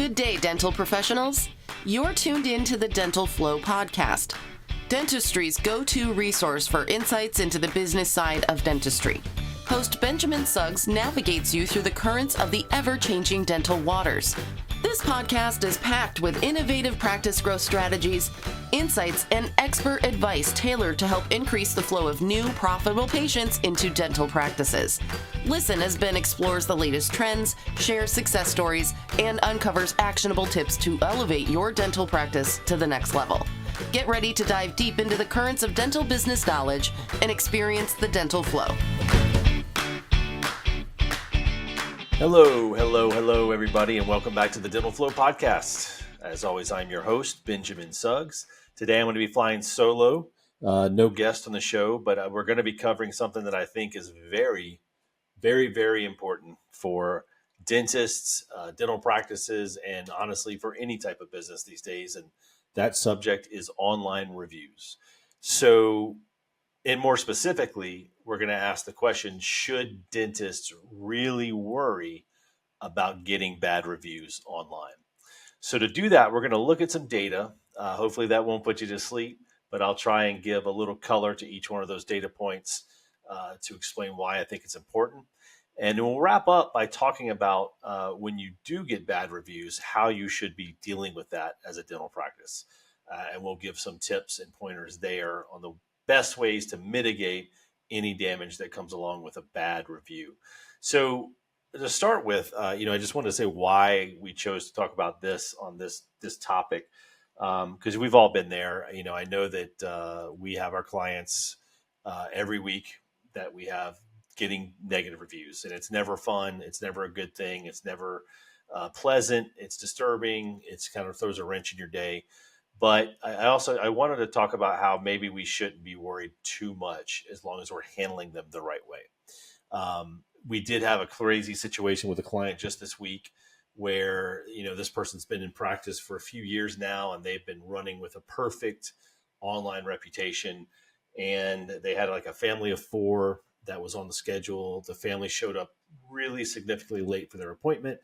Good day, dental professionals. You're tuned in to the Dental Flow podcast, dentistry's go-to resource for insights into the business side of dentistry. Host Benjamin Suggs navigates you through the currents of the ever-changing dental waters. This podcast is packed with innovative practice growth strategies, insights, and expert advice tailored to help increase the flow of new, profitable patients into dental practices. Listen as Ben explores the latest trends, shares success stories, and uncovers actionable tips to elevate your dental practice to the next level. Get ready to dive deep into the currents of dental business knowledge and experience the dental flow. Hello, everybody, and welcome back to the Dental Flow podcast. As always, I'm your host, Benjamin Suggs. Today, I'm going to be flying solo. No guest on the show, but we're going to be covering something that I think is very, very important for dentists, dental practices, and honestly, for any type of business these days. And that subject is online reviews. So, and more specifically, we're going to ask the question, should dentists really worry about getting bad reviews online? So to do that, we're going to look at some data. Hopefully that won't put you to sleep, but I'll try and give a little color to each one of those data points to explain why I think it's important. And we'll wrap up by talking about when you do get bad reviews, how you should be dealing with that as a dental practice. And we'll give some tips and pointers there on the best ways to mitigate any damage that comes along with a bad review. So to start with, I just wanted to say why we chose to talk about this on this topic, because we've all been there. I know that we have our clients every week that we have getting negative reviews, and it's never fun. It's never a good thing. It's never pleasant. It's disturbing. It's kind of throws a wrench in your day. But I wanted to talk about how maybe we shouldn't be worried too much as long as we're handling them the right way. We did have a crazy situation with a client just this week where, this person's been in practice for a few years now, and they've been running with a perfect online reputation. And they had like a family of 4 that was on the schedule. The family showed up really significantly late for their appointment.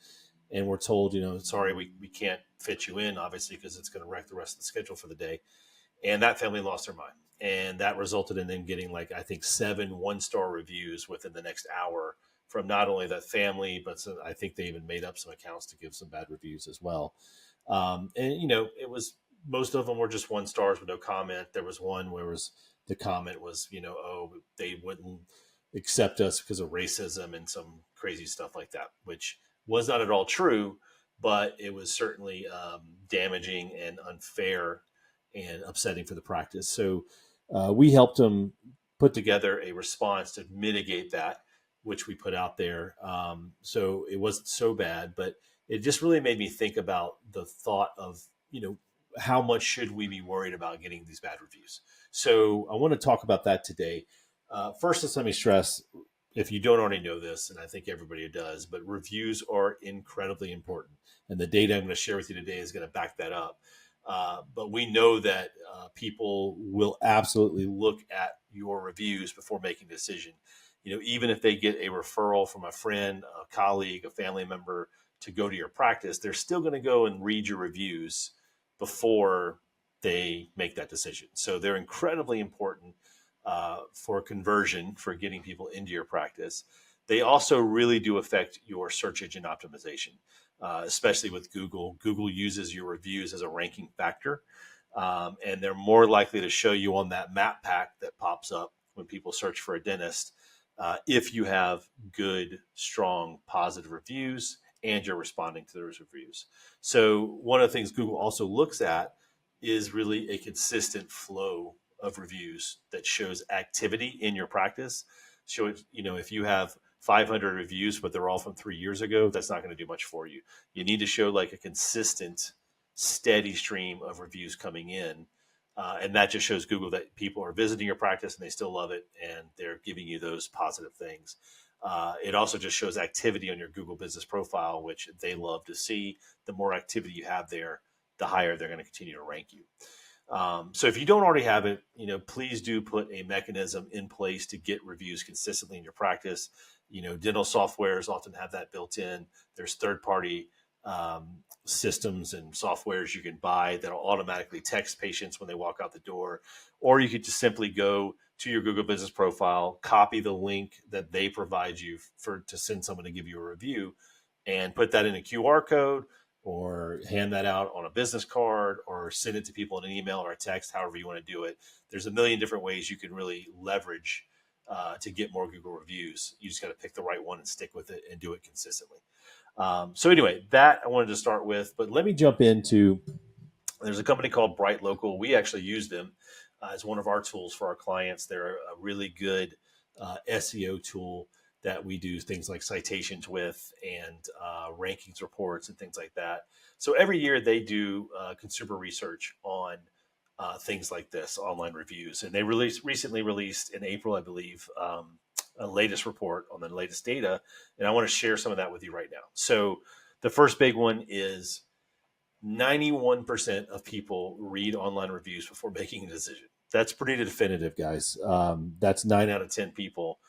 And we're told, sorry, we can't fit you in, obviously, because it's going to wreck the rest of the schedule for the day. And that family lost their mind. And that resulted in them getting 7 one-star reviews within the next hour from not only that family, but I think they even made up some accounts to give some bad reviews as well. It was, most of them were just 1 stars with no comment. There was one where the comment was, they wouldn't accept us because of racism and some crazy stuff like that, which was not at all true, but it was certainly damaging and unfair and upsetting for the practice. So we helped them put together a response to mitigate that, which we put out there. So it wasn't so bad, but it just really made me think about the thought of, how much should we be worried about getting these bad reviews? So I want to talk about that today. First, let me stress, if you don't already know this, and I think everybody does, but reviews are incredibly important. And the data I'm going to share with you today is going to back that up. But we know that people will absolutely look at your reviews before making a decision. Even if they get a referral from a friend, a colleague, a family member to go to your practice, they're still going to go and read your reviews before they make that decision. So they're incredibly important for conversion, for getting people into your practice. They also really do affect your search engine optimization, especially with Google. Google uses your reviews as a ranking factor, and they're more likely to show you on that map pack that pops up when people search for a dentist if you have good, strong, positive reviews and you're responding to those reviews. So one of the things Google also looks at is really a consistent flow of reviews that shows activity in your practice. So, if you have 500 reviews, but they're all from 3 years ago, that's not going to do much for you. You need to show a consistent, steady stream of reviews coming in. And that just shows Google that people are visiting your practice and they still love it and they're giving you those positive things. It also just shows activity on your Google business profile, which they love to see. The more activity you have there, the higher they're going to continue to rank you. So if you don't already have it, please do put a mechanism in place to get reviews consistently in your practice. Dental softwares often have that built in. There's third-party systems and softwares you can buy that'll automatically text patients when they walk out the door. Or you could just simply go to your Google Business profile, copy the link that they provide you to send someone to give you a review, and put that in a QR code, or hand that out on a business card, or send it to people in an email or a text, however you want to do it. There's a million different ways you can really leverage to get more Google reviews. You just got to pick the right one and stick with it and do it consistently. So anyway, that I wanted to start with, but let me jump into, there's a company called Bright Local. We actually use them as one of our tools for our clients. They're a really good SEO tool that we do things like citations with, and rankings reports and things like that. So every year they do consumer research on things like this, online reviews. And they recently released in April, I believe, a latest report on the latest data. And I want to share some of that with you right now. So the first big one is 91% of people read online reviews before making a decision. That's pretty definitive, guys. That's 9 out of 10 people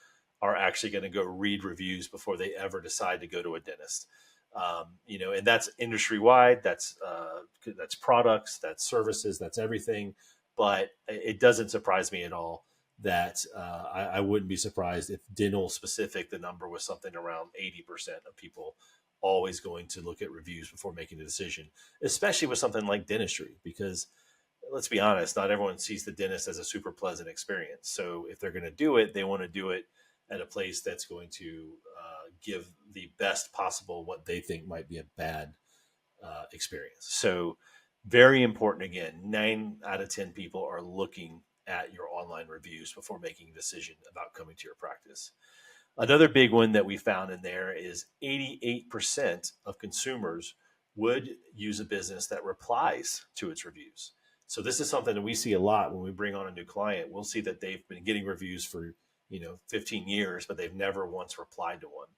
are actually going to go read reviews before they ever decide to go to a dentist. And that's industry wide. That's products, that's services, that's everything. But it doesn't surprise me at all that I wouldn't be surprised if dental specific, the number was something around 80% of people always going to look at reviews before making a decision, especially with something like dentistry, because let's be honest, not everyone sees the dentist as a super pleasant experience. So if they're going to do it, they want to do it at a place that's going to give the best possible what they think might be a bad experience. So very important. Again, 9 out of 10 people are looking at your online reviews before making a decision about coming to your practice. Another big one that we found in there is 88% of consumers would use a business that replies to its reviews. So this is something that we see a lot when we bring on a new client. We'll see that they've been getting reviews for 15 years, but they've never once replied to one.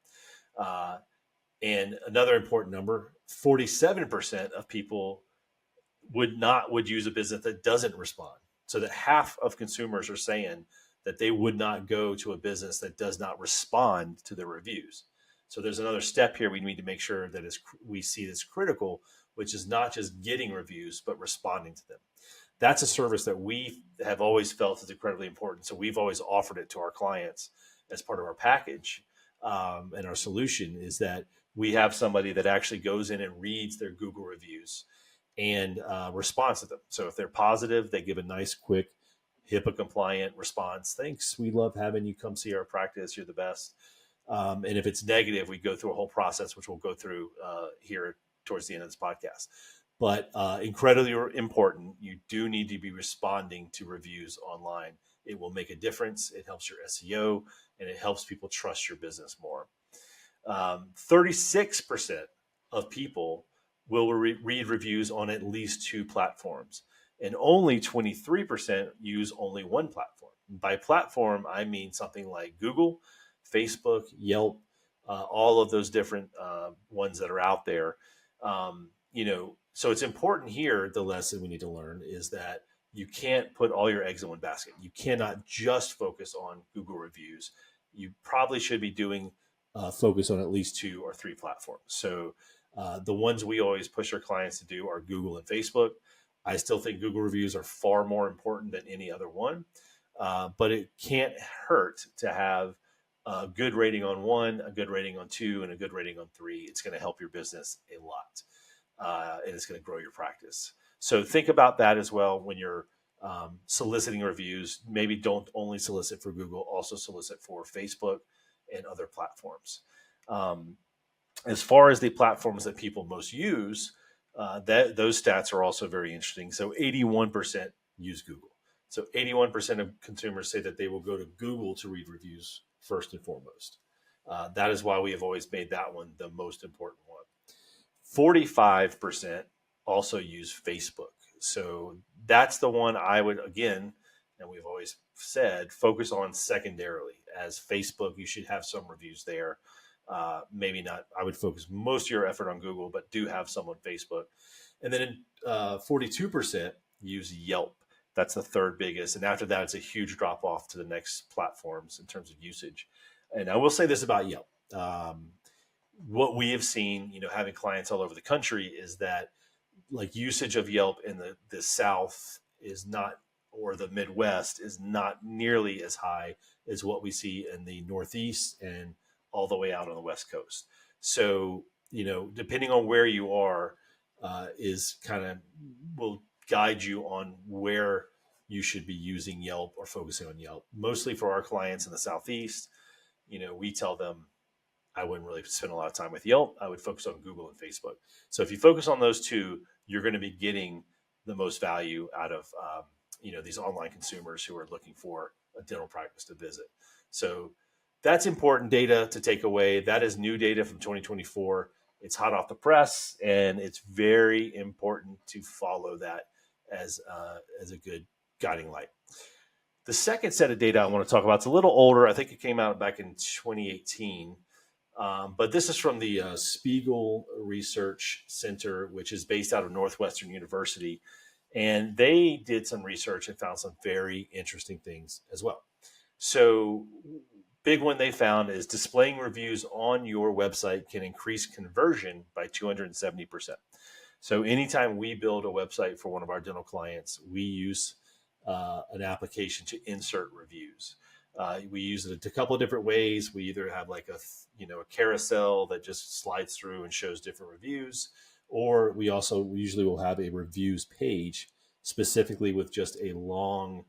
And another important number, 47% of people would use a business that doesn't respond. So that half of consumers are saying that they would not go to a business that does not respond to their reviews. So there's another step here we need to make sure that we see this critical, which is not just getting reviews, but responding to them. That's a service that we have always felt is incredibly important. So we've always offered it to our clients as part of our package. And our solution is that we have somebody that actually goes in and reads their Google reviews and responds to them. So if they're positive, they give a nice, quick, HIPAA compliant response. Thanks. We love having you come see our practice. You're the best. And if it's negative, we go through a whole process, which we'll go through here towards the end of this podcast. But incredibly important, you do need to be responding to reviews online. It will make a difference. It helps your SEO, and it helps people trust your business more. 36% of people will read reviews on at least 2 platforms, and only 23% use only one platform. By platform, I mean something like Google, Facebook, Yelp, all of those different ones that are out there. So it's important here. The lesson we need to learn is that you can't put all your eggs in one basket. You cannot just focus on Google reviews. You probably should be doing focus on at least 2 or 3 platforms. So the ones we always push our clients to do are Google and Facebook. I still think Google reviews are far more important than any other one, but it can't hurt to have a good rating on 1, a good rating on 2, and a good rating on 3. It's going to help your business a lot, and it's going to grow your practice. So think about that as well when you're soliciting reviews. Maybe don't only solicit for Google, also solicit for Facebook and other platforms. As far as the platforms that people most use, those stats are also very interesting. So 81% use Google. So 81% of consumers say that they will go to Google to read reviews first and foremost. That is why we have always made that one the most important one. 45% also use Facebook. So that's the one I would, again, and we've always said, focus on secondarily. As Facebook, you should have some reviews there. Maybe not. I would focus most of your effort on Google, but do have some on Facebook. And then 42% use Yelp. That's the third biggest. And after that, it's a huge drop off to the next platforms in terms of usage. And I will say this about Yelp. what we have seen, having clients all over the country, is that like usage of Yelp in the South is not, or the Midwest is not nearly as high as what we see in the Northeast and all the way out on the West Coast. So, depending on where you are, is kind of will guide you on where you should be using Yelp or focusing on Yelp. Mostly for our clients in the Southeast, we tell them I wouldn't really spend a lot of time with Yelp. I would focus on Google and Facebook. So if you focus on those two, you're going to be getting the most value out of these online consumers who are looking for a dental practice to visit. So that's important data to take away. That is new data from 2024. It's hot off the press, and it's very important to follow that as a good guiding light. The second set of data I want to talk about is a little older. I think it came out back in 2018. But this is from the Spiegel Research Center, which is based out of Northwestern University. And they did some research and found some very interesting things as well. So, big one they found is displaying reviews on your website can increase conversion by 270%. So, anytime we build a website for one of our dental clients, we use an application to insert reviews. We use it a couple of different ways. We either have like a carousel that just slides through and shows different reviews, or we usually will have a reviews page specifically with just a long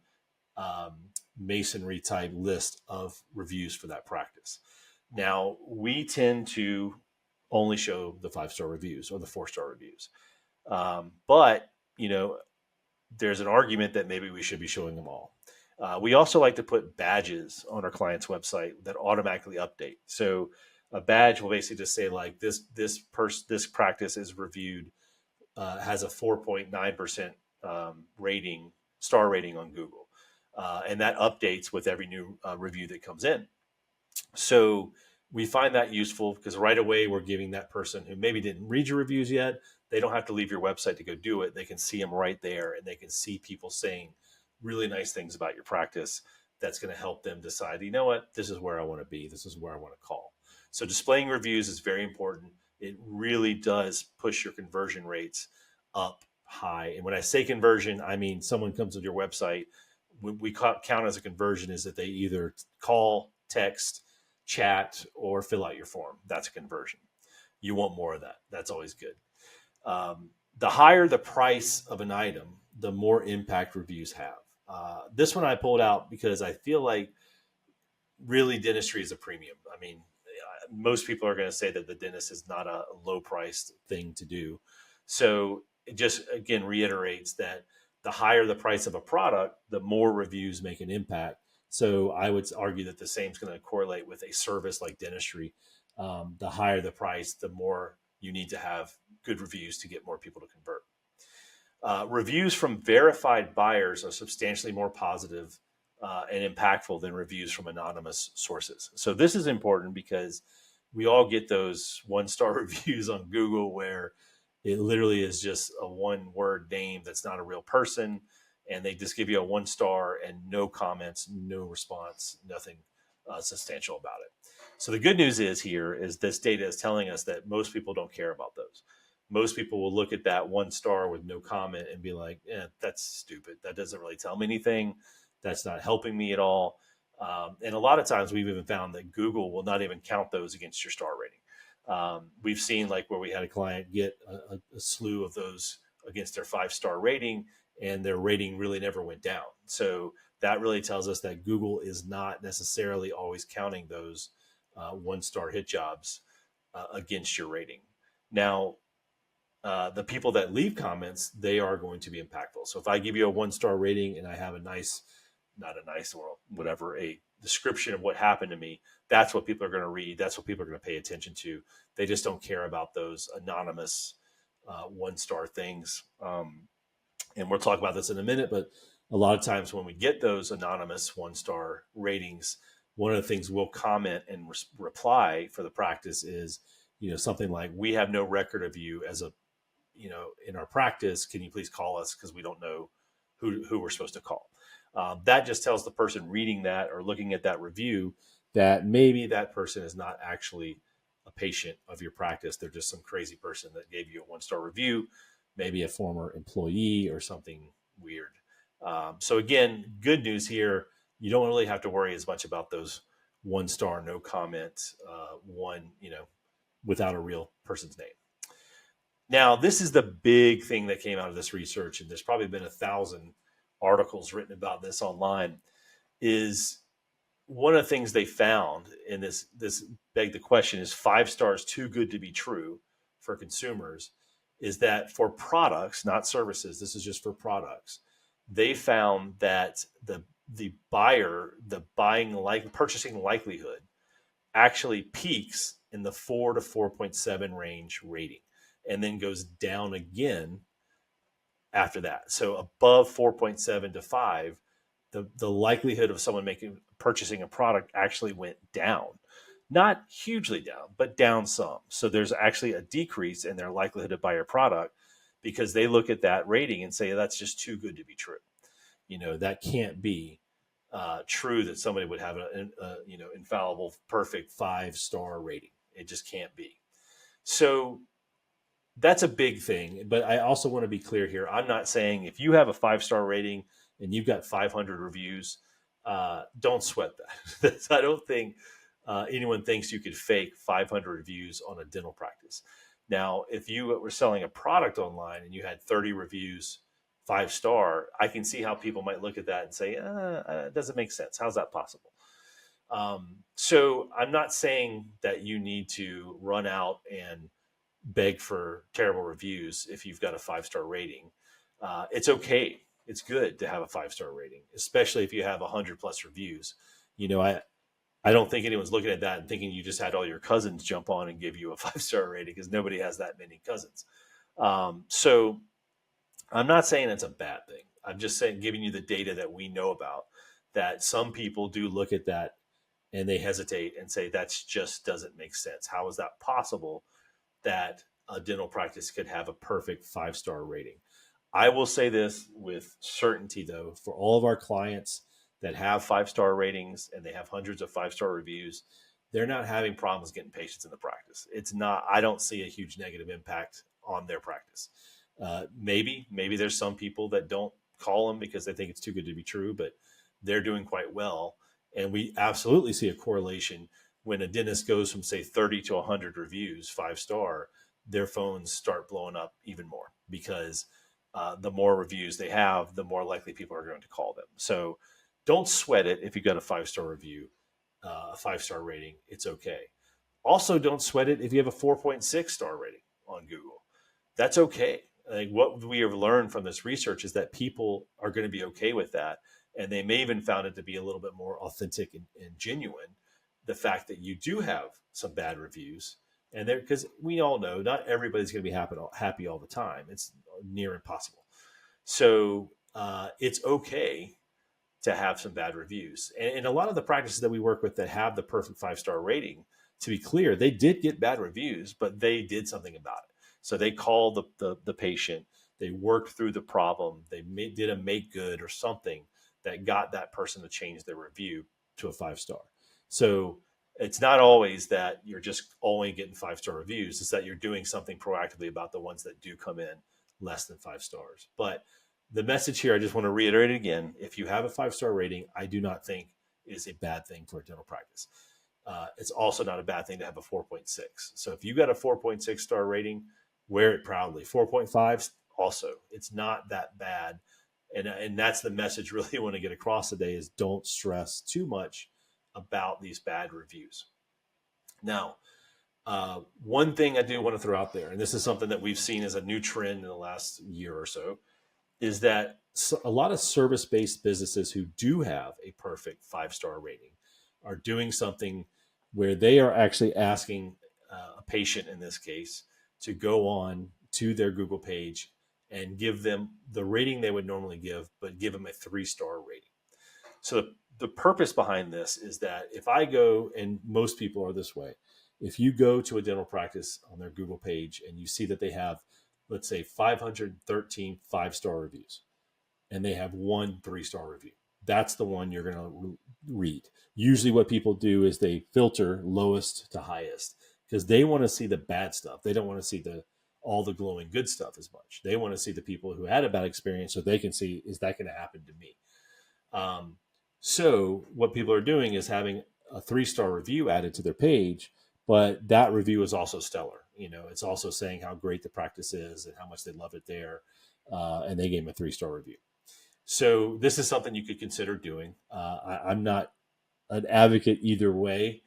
masonry type list of reviews for that practice. Now, we tend to only show the 5-star reviews or the 4-star reviews. But there's an argument that maybe we should be showing them all. We also like to put badges on our client's website that automatically update. So a badge will basically just say like this practice is reviewed, has a 4.9% star rating on Google, and that updates with every new review that comes in. So we find that useful because right away we're giving that person who maybe didn't read your reviews yet, they don't have to leave your website to go do it. They can see them right there, and they can see people saying really nice things about your practice. That's going to help them decide, you know what, this is where I want to be. This is where I want to call. So displaying reviews is very important. It really does push your conversion rates up high. And when I say conversion, I mean someone comes to your website. What we count as a conversion is that they either call, text, chat, or fill out your form. That's a conversion. You want more of that. That's always good. The higher the price of an item, the more impact reviews have. This one I pulled out because I feel like really dentistry is a premium. I mean, most people are going to say that the dentist is not a low priced thing to do. So it just, again, reiterates that the higher the price of a product, the more reviews make an impact. So I would argue that the same is going to correlate with a service like dentistry. The higher the price, the more you need to have good reviews to get more people to convert. Reviews from verified buyers are substantially more positive and impactful than reviews from anonymous sources. So this is important because we all get those 1-star reviews on Google where it literally is just a 1-word name that's not a real person, and they just give you a 1-star and no comments, no response, nothing substantial about it. So the good news is this data is telling us that most people don't care about those. Most people will look at that 1-star with no comment and be like, that's stupid. That doesn't really tell me anything. That's not helping me at all. And a lot of times we've even found that Google will not even count those against your star rating. We've seen like where we had a client get a slew of those against their 5-star rating, and their rating really never went down. So that really tells us that Google is not necessarily always counting those 1-star hit jobs against your rating. Now, the people that leave comments, they are going to be impactful. So if I give you a 1-star rating and I have a description of what happened to me, that's what people are going to read. That's what people are going to pay attention to. They just don't care about those anonymous 1-star things. And we'll talk about this in a minute, but a lot of times when we get those anonymous 1-star ratings, one of the things we'll comment and reply for the practice is, something like, we have no record of you as in our practice. Can you please call us? Because we don't know who we're supposed to call. That just tells the person reading that or looking at that review that maybe that person is not actually a patient of your practice. They're just some crazy person that gave you a 1-star review, maybe a former employee or something weird. So again, good news here. You don't really have to worry as much about those 1-star, no comment, without a real person's name. Now, this is the big thing that came out of this research, and there's probably been 1,000 articles written about this online, is one of the things they found, and this begged the question, is 5 stars too good to be true for consumers, is that for products, not services, this is just for products, they found that the purchasing likelihood actually peaks in the 4 to 4.7 range rating and then goes down again after that. So above 4.7 to 5, the likelihood of someone purchasing a product actually went down. Not hugely down, but down some. So there's actually a decrease in their likelihood to buy your product because they look at that rating and say that's just too good to be true. That can't be true that somebody would have an infallible, perfect 5-star rating. It just can't be. So that's a big thing. But I also want to be clear here. I'm not saying if you have a 5-star rating and you've got 500 reviews, don't sweat that. I don't think anyone thinks you could fake 500 reviews on a dental practice. Now, if you were selling a product online and you had 30 reviews, 5-star, I can see how people might look at that and say, it doesn't make sense. How's that possible? So I'm not saying that you need to run out and beg for terrible reviews if you've got a 5-star rating. It's okay. It's good to have a 5-star rating, especially if you have 100 plus reviews. I don't think anyone's looking at that and thinking you just had all your cousins jump on and give you a 5-star rating, because nobody has that many cousins. So I'm not saying it's a bad thing. I'm just saying, giving you the data that we know about, that some people do look at that and they hesitate and say, that just doesn't make sense. How is that possible that a dental practice could have a perfect 5-star rating? I will say this with certainty, though, for all of our clients that have 5-star ratings and they have hundreds of 5-star reviews, they're not having problems getting patients in the practice. I don't see a huge negative impact on their practice. Maybe there's some people that don't call them because they think it's too good to be true, but they're doing quite well. And we absolutely see a correlation when a dentist goes from, say, 30 to 100 reviews, 5-star, their phones start blowing up even more, because the more reviews they have, the more likely people are going to call them. So don't sweat it if you got a 5-star review, a 5-star rating. It's okay. Also, don't sweat it if you have a 4.6 star rating on Google. That's okay. Like, what we have learned from this research is that people are going to be okay with that. And they may even found it to be a little bit more authentic and genuine, the fact that you do have some bad reviews. And because we all know not everybody's going to be happy all the time. It's near impossible. So it's okay to have some bad reviews. And a lot of the practices that we work with that have the perfect 5-star rating, to be clear, they did get bad reviews, but they did something about it. So they called the patient, they worked through the problem, they did a make good or something that got that person to change their review to a 5-star. So it's not always that you're just only getting 5-star reviews. It's that you're doing something proactively about the ones that do come in less than 5 stars. But the message here, I just want to reiterate it again. If you have a 5-star rating, I do not think it is a bad thing for a dental practice. It's also not a bad thing to have a 4.6. So if you got a 4.6 star rating, wear it proudly. 4.5 also, it's not that bad. And that's the message really I want to get across today, is don't stress too much about these bad reviews. Now, one thing I do want to throw out there, and this is something that we've seen as a new trend in the last year or so, is that a lot of service-based businesses who do have a perfect 5-star rating are doing something where they are actually asking a patient, in this case, to go on to their Google page and give them the rating they would normally give, but give them a 3-star rating. So the purpose behind this is that if I go, and most people are this way, if you go to a dental practice on their Google page and you see that they have, let's say, 513 5-star reviews, and they have 1 3-star review, that's the one you're going to read. Usually what people do is they filter lowest to highest, because they want to see the bad stuff. They don't want to see all the glowing good stuff as much. They want to see the people who had a bad experience so they can see, is that going to happen to me? So what people are doing is having a 3-star review added to their page, but that review is also stellar. It's also saying how great the practice is and how much they love it there. And they gave them a 3-star review. So this is something you could consider doing. I'm not an advocate either way.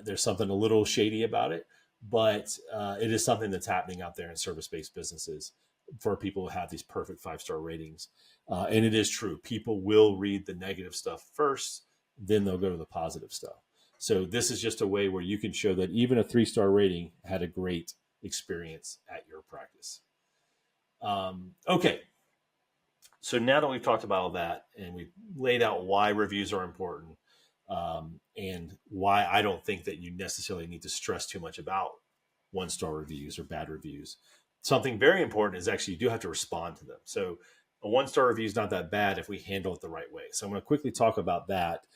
There's something a little shady about it, but it is something that's happening out there in service-based businesses for people who have these perfect 5-star ratings. And it is true. People will read the negative stuff first, then they'll go to the positive stuff. So this is just a way where you can show that even a 3-star rating had a great experience at your practice. Okay. So now that we've talked about all that and we've laid out why reviews are important, and why I don't think that you necessarily need to stress too much about 1-star reviews or bad reviews, something very important is actually you do have to respond to them. So a 1-star review is not that bad if we handle it the right way. So I'm going to quickly talk about that,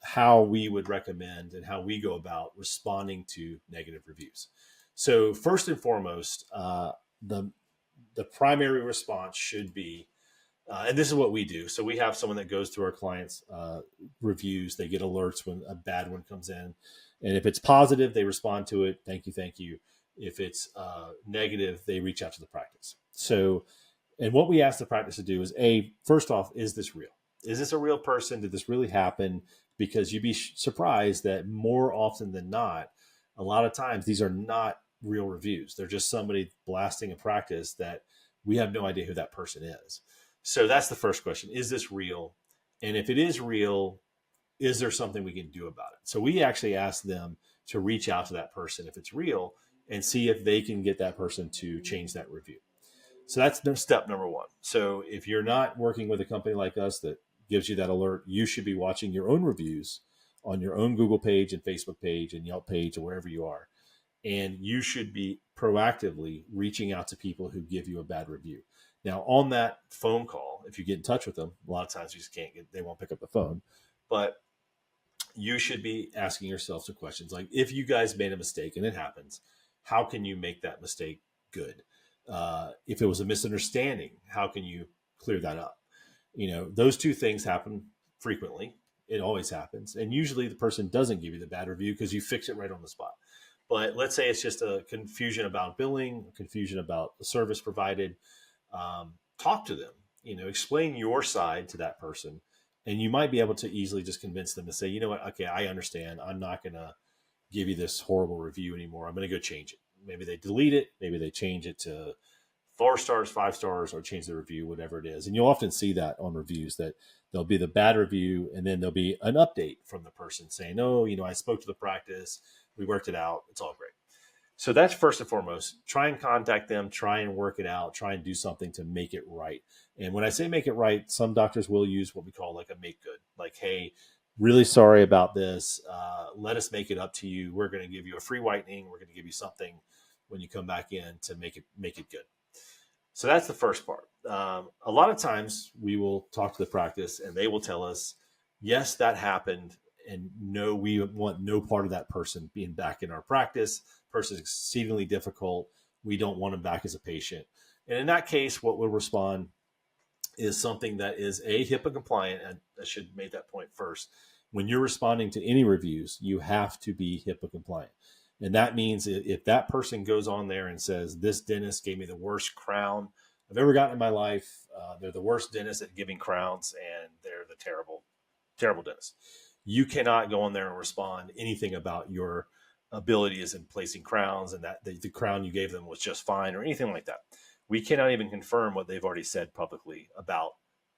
how we would recommend and how we go about responding to negative reviews. So first and foremost, the primary response should be, and this is what we do. So we have someone that goes through our clients' reviews. They get alerts when a bad one comes in. And if it's positive, they respond to it. Thank you. If it's negative, they reach out to the practice. So, and what we ask the practice to do is, first off, is this real? Is this a real person? Did this really happen? Because you'd be surprised that more often than not, a lot of times these are not real reviews. They're just somebody blasting a practice that we have no idea who that person is. So that's the first question. Is this real? And if it is real, is there something we can do about it? So we actually ask them to reach out to that person if it's real and see if they can get that person to change that review. So that's step number one. So if you're not working with a company like us that gives you that alert, you should be watching your own reviews on your own Google page and Facebook page and Yelp page or wherever you are. And you should be proactively reaching out to people who give you a bad review. Now, on that phone call, if you get in touch with them, a lot of times you just they won't pick up the phone. But you should be asking yourself some questions like, if you guys made a mistake and it happens, how can you make that mistake good? If it was a misunderstanding, how can you clear that up? Those two things happen frequently. It always happens. And usually the person doesn't give you the bad review because you fix it right on the spot. But let's say it's just a confusion about billing, confusion about the service provided. Talk to them, explain your side to that person. And you might be able to easily just convince them to say, you know what, okay, I understand. I'm not going to give you this horrible review anymore. I'm going to go change it. Maybe they delete it. Maybe they change it to 4 stars, 5 stars, or change the review, whatever it is. And you'll often see that on reviews, that there'll be the bad review and then there'll be an update from the person saying, oh, I spoke to the practice. We worked it out. It's all great. So that's first and foremost. Try and contact them, try and work it out, try and do something to make it right. And when I say make it right, some doctors will use what we call like a make good. Like, hey, really sorry about this. Let us make it up to you. We're going to give you a free whitening. We're going to give you something when you come back in to make it good. So that's the first part. A lot of times we will talk to the practice and they will tell us, yes, that happened. And no, we want no part of that person being back in our practice. Person is exceedingly difficult. We don't want them back as a patient. And in that case, what we'll respond is something that is HIPAA compliant. And I should make that point first. When you're responding to any reviews, you have to be HIPAA compliant. And that means if that person goes on there and says, this dentist gave me the worst crown I've ever gotten in my life. They're the worst dentist at giving crowns and they're the terrible, terrible dentist. You cannot go on there and respond anything about your abilities in placing crowns and that the crown you gave them was just fine or anything like that. We cannot even confirm what they've already said publicly about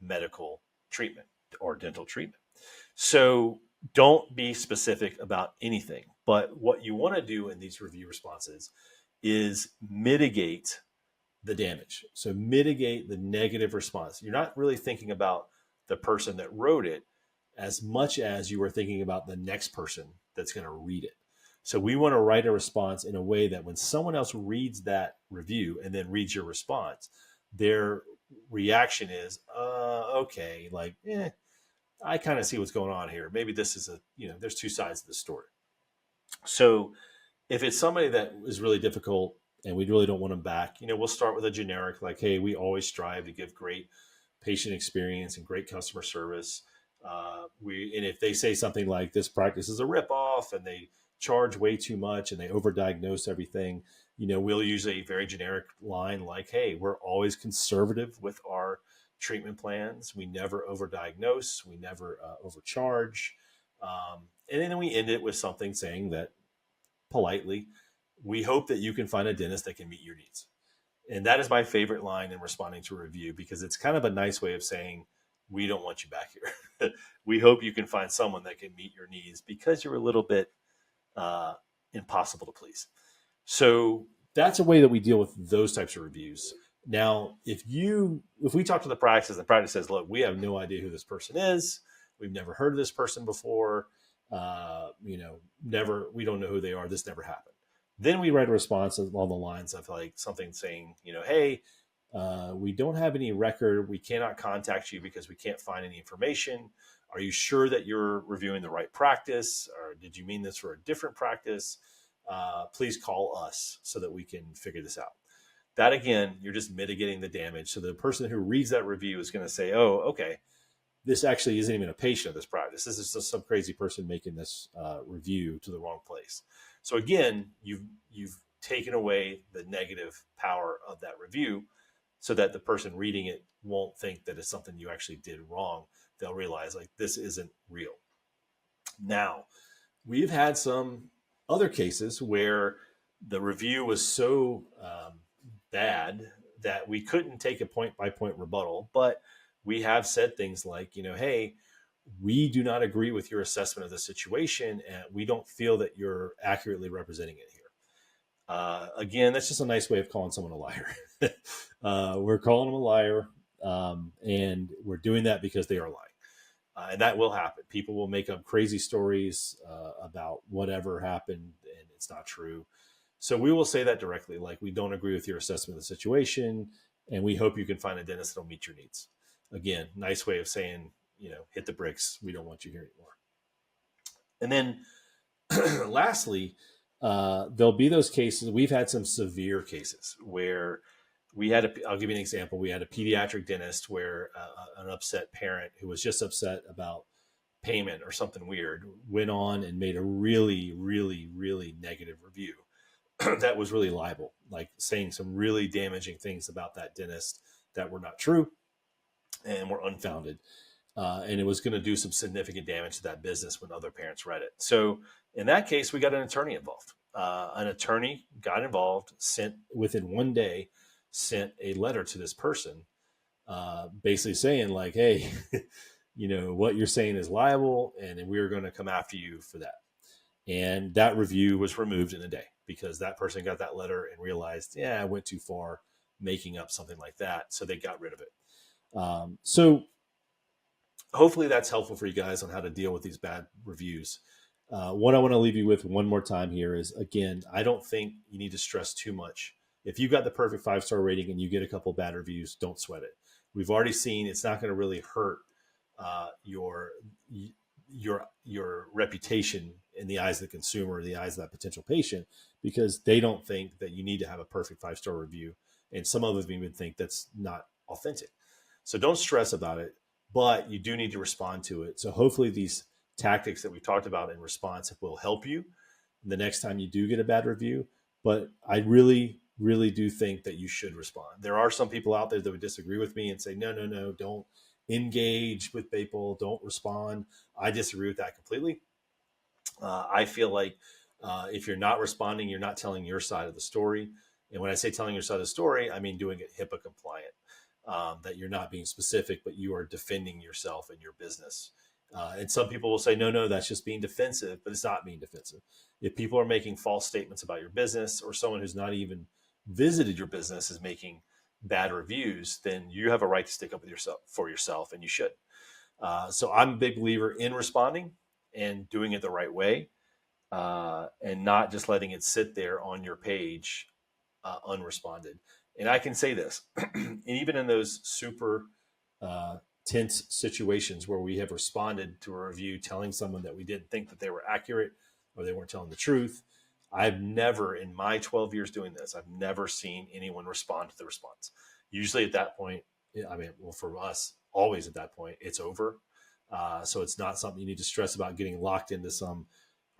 medical treatment or dental treatment. So don't be specific about anything. But what you want to do in these review responses is mitigate the damage. So mitigate the negative response. You're not really thinking about the person that wrote it as much as you were thinking about the next person that's going to read it. So we want to write a response in a way that when someone else reads that review and then reads your response, their reaction is, okay, I kind of see what's going on here. Maybe this is there's two sides of the story. So if it's somebody that is really difficult and we really don't want them back, we'll start with a generic like, hey, we always strive to give great patient experience and great customer service. And if they say something like this practice is a ripoff and they charge way too much and they overdiagnose everything, we'll use a very generic line like, hey, we're always conservative with our treatment plans. We never overdiagnose. We never overcharge. And then we end it with something saying that politely, we hope that you can find a dentist that can meet your needs. And that is my favorite line in responding to a review, because it's kind of a nice way of saying, we don't want you back here. We hope you can find someone that can meet your needs because you're a little bit impossible to please. So that's a way that we deal with those types of reviews. Now, if we talk to the practice and the practice says, look, we have no idea who this person is. We've never heard of this person before. We don't know who they are. This never happened. Then we write a response along the lines of like something saying, hey, we don't have any record. We cannot contact you because we can't find any information. Are you sure that you're reviewing the right practice? Or did you mean this for a different practice? Please call us so that we can figure this out. That, again, you're just mitigating the damage. So the person who reads that review is going to say, oh, okay, this actually isn't even a patient of this practice. This is just some crazy person making this review to the wrong place. So again, you've taken away the negative power of that review so that the person reading it won't think that it's something you actually did wrong. They'll realize like this isn't real. Now, we've had some other cases where the review was so bad that we couldn't take a point-by-point rebuttal, but we have said things like, hey, we do not agree with your assessment of the situation, and we don't feel that you're accurately representing it here. Again, that's just a nice way of calling someone a liar. We're calling them a liar, and we're doing that because they are lying. And that will happen. People will make up crazy stories about whatever happened, and it's not true. So we will say that directly, like, we don't agree with your assessment of the situation, and we hope you can find a dentist that will meet your needs. Again, nice way of saying, hit the bricks. We don't want you here anymore. And then lastly, there'll be those cases. We've had some severe cases where I'll give you an example. We had a pediatric dentist where an upset parent who was just upset about payment or something weird went on and made a really, really, really negative review that was really libel, like saying some really damaging things about that dentist that were not true and were unfounded. And it was going to do some significant damage to that business when other parents read it. So in that case, we got an attorney involved. An attorney got involved, within one day, sent a letter to this person, basically saying like, hey, what you're saying is liable, and we're going to come after you for that. And that review was removed in a day because that person got that letter and realized, I went too far making up something like that. So they got rid of it. So hopefully that's helpful for you guys on how to deal with these bad reviews. What I want to leave you with one more time here is, again, I don't think you need to stress too much. If you got the perfect 5-star rating and you get a couple bad reviews, don't sweat it. We've already seen it's not going to really hurt your reputation in the eyes of the consumer, or the eyes of that potential patient, because they don't think that you need to have a perfect 5-star review. And some of them even think that's not authentic. So don't stress about it, but you do need to respond to it. So hopefully these tactics that we talked about in response will help you the next time you do get a bad review. But I really, really do think that you should respond. There are some people out there that would disagree with me and say, no, don't engage with people, don't respond. I disagree with that completely. I feel like if you're not responding, you're not telling your side of the story. And when I say telling your side of the story, I mean doing it HIPAA compliant, that you're not being specific, but you are defending yourself and your business. And some people will say, no, that's just being defensive, but it's not being defensive. If people are making false statements about your business, or someone who's not even visited your business is making bad reviews, then you have a right to stick up for yourself, and you should. So I'm a big believer in responding and doing it the right way, and not just letting it sit there on your page unresponded. And I can say this, even in those super tense situations where we have responded to a review telling someone that we didn't think that they were accurate, or they weren't telling the truth. I've never, in my 12 years doing this, I've never seen anyone respond to the response. Usually at that point, for us, always at that point, it's over. So it's not something you need to stress about getting locked into some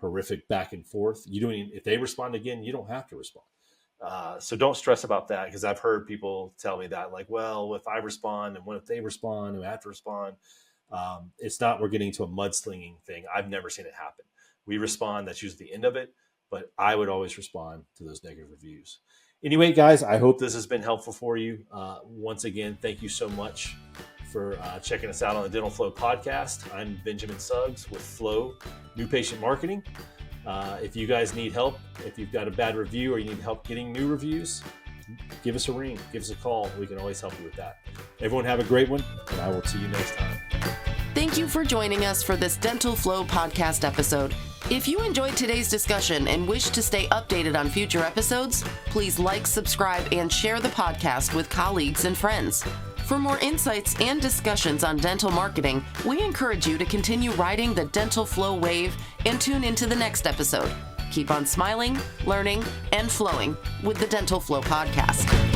horrific back and forth. If they respond again, you don't have to respond. So don't stress about that, because I've heard people tell me that, like, well, if I respond and what if they respond and I have to respond? It's not, we're getting to a mudslinging thing. I've never seen it happen. We respond, that's usually the end of it, but I would always respond to those negative reviews. Anyway, guys, I hope this has been helpful for you. Once again, thank you so much for checking us out on the Dental Flow podcast. I'm Benjamin Suggs with Flow New Patient Marketing. If you guys need help, if you've got a bad review or you need help getting new reviews, give us a ring, give us a call. We can always help you with that. Everyone have a great one, and I will see you next time. Thank you for joining us for this Dental Flow podcast episode. If you enjoyed today's discussion and wish to stay updated on future episodes, please like, subscribe, and share the podcast with colleagues and friends. For more insights and discussions on dental marketing, we encourage you to continue riding the Dental Flow wave and tune into the next episode. Keep on smiling, learning, and flowing with the Dental Flow podcast.